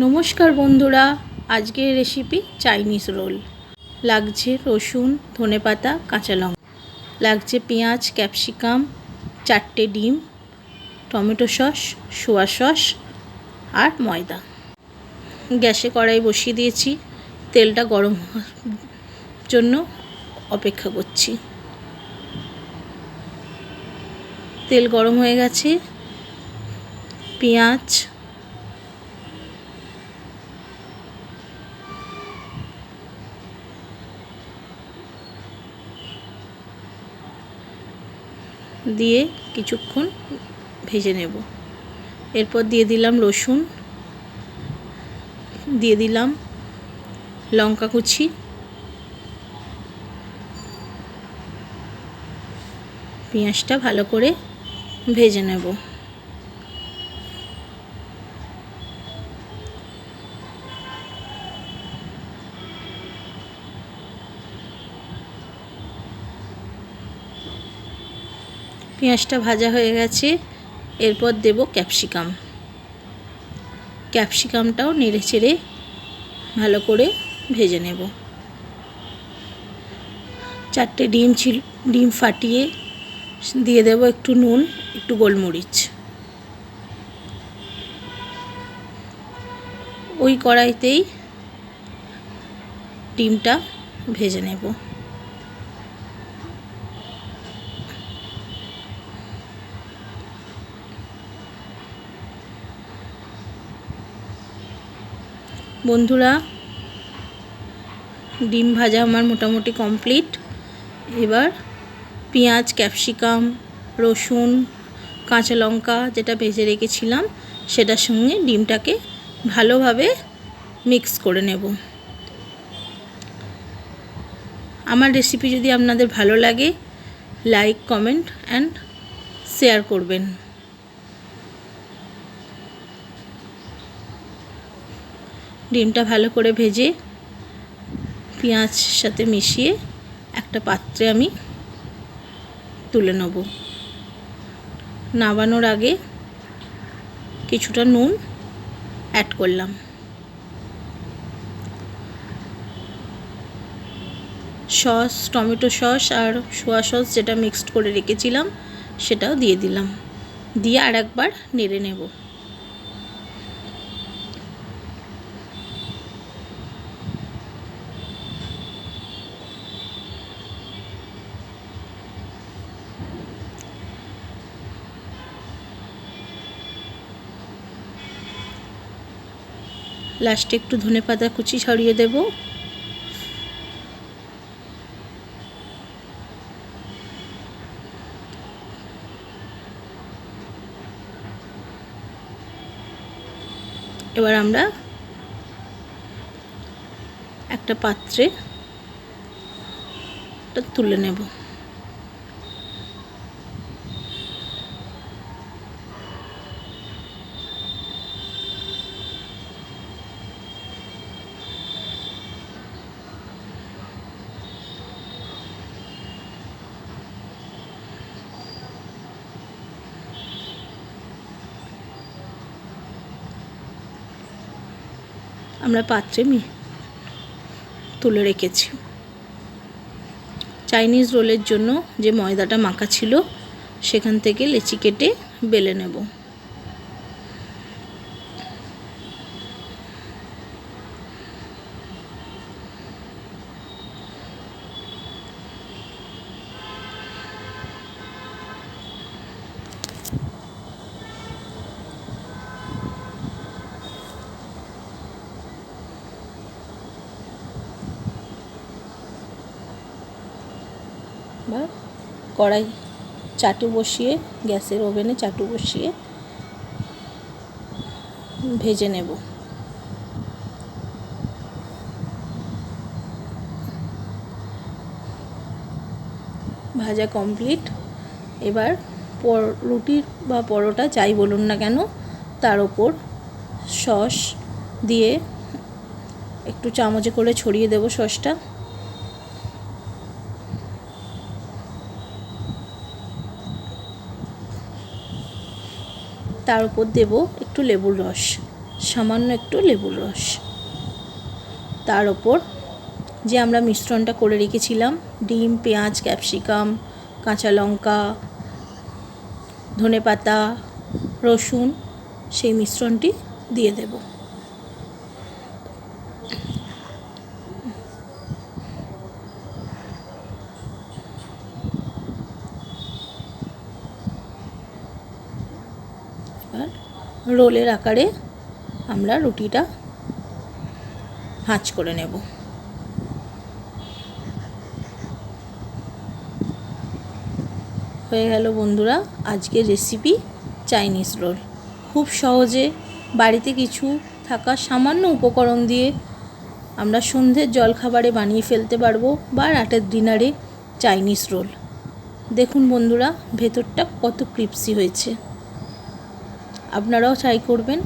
নমস্কার বন্ধুরা, আজকের রেসিপি চাইনিজ রোল। লাগছে রসুন, ধনেপাতা, কাঁচা লঙ্কা, লাগছে পেঁয়াজ, ক্যাপসিকাম, 4টে ডিম, টমেটো সস, সোয়া সস আর ময়দা। গ্যাসে কড়াই বসিয়ে দিয়েছি, তেলটা গরম হওয়ার জন্য অপেক্ষা করছি। তেল গরম হয়ে গেছে, পেঁয়াজ, দিয়ে কিছুক্ষণ ভেজে নেব। এরপর দিয়ে দিলাম রসুন, দিয়ে দিলাম লঙ্কা কুচি, পেঁয়াজটা ভালো করে ভেজে নেব। পেঁয়াজটা ভাজা হয়ে গেছে, এরপর দেব ক্যাপসিকাম। ক্যাপসিকামটাও নেড়ে চেড়ে ভালো করে ভেজে নেব। 4টে ডিম ফাটিয়ে দিয়ে দেব একটু নুন, একটু গোলমরিচ। ওই কড়াইতেই ডিমটা ভেজে নেব। বন্ধুরা, ডিম ভাজা আমার মোটামুটি কমপ্লিট। এবার পেঁয়াজ, ক্যাপসিকাম, রসুন, কাঁচা লঙ্কা যেটা ভেজে রেখেছিলাম সেটার সঙ্গে ডিমটাকে ভালোভাবে মিক্স করে নেব। আমার রেসিপি যদি আপনাদের ভালো লাগে, লাইক, কমেন্ট অ্যান্ড শেয়ার করবেন। ডিমটা ভালো করে ভেজে পেঁয়াজ সাথে মিশিয়ে একটা পাত্রে আমি তুলে নেব। নামানোর আগে কিছুটা নুন অ্যাড করলাম। সস, টমেটো সস আর সোয়া সস যেটা মিক্সড করে রেখেছিলাম সেটাও দিয়ে দিলাম। দিয়ে আর একবার নেড়ে নেব। লাস্টে একটু ধনেপাতা কুচি ছড়িয়ে দেব। এবার আমরা একটা পাত্রে তুলে নেব। আমরা পাত্রে তুলে রেখেছি। চাইনিজ রোলের জন্য যে ময়দাটা মাখা ছিল সেখান থেকে লেচি কেটে বেলে নেব। বা কড়াই চাটু বসিয়ে, গ্যাসের ওভেনে চাটু বসিয়ে ভেজে নেব। ভাজা কমপ্লিট। এবার রুটি বা পরোটা যাই বলুন না কেন তার ওপর সস দিয়ে একটু চামচে করে ছড়িয়ে দেব সসটা। তার উপর দেব একটু লেবুর রস। সামান্য একটু লেবুর রস। তার ওপর যে আমরা মিশ্রণটা করে রেখেছিলাম, ডিম, পেঁয়াজ, ক্যাপসিকাম, কাঁচা লঙ্কা, ধনেপাতা, রসুন, সেই মিশ্রণটি দিয়ে দেব। এবার রোলের আকারে আমরা রুটিটা ভাঁজ করে নেব। হয়ে গেল বন্ধুরা আজকের রেসিপি চাইনিজ রোল। খুব সহজে বাড়িতে কিছু থাকা সামান্য উপকরণ দিয়ে আমরা সন্ধ্যের জলখাবারে বানিয়ে ফেলতে পারবো বা রাতের ডিনারে চাইনিজ রোল। দেখুন বন্ধুরা ভেতরটা কত ক্রিস্পি হয়েছে, আপনারাও ট্রাই করবেন।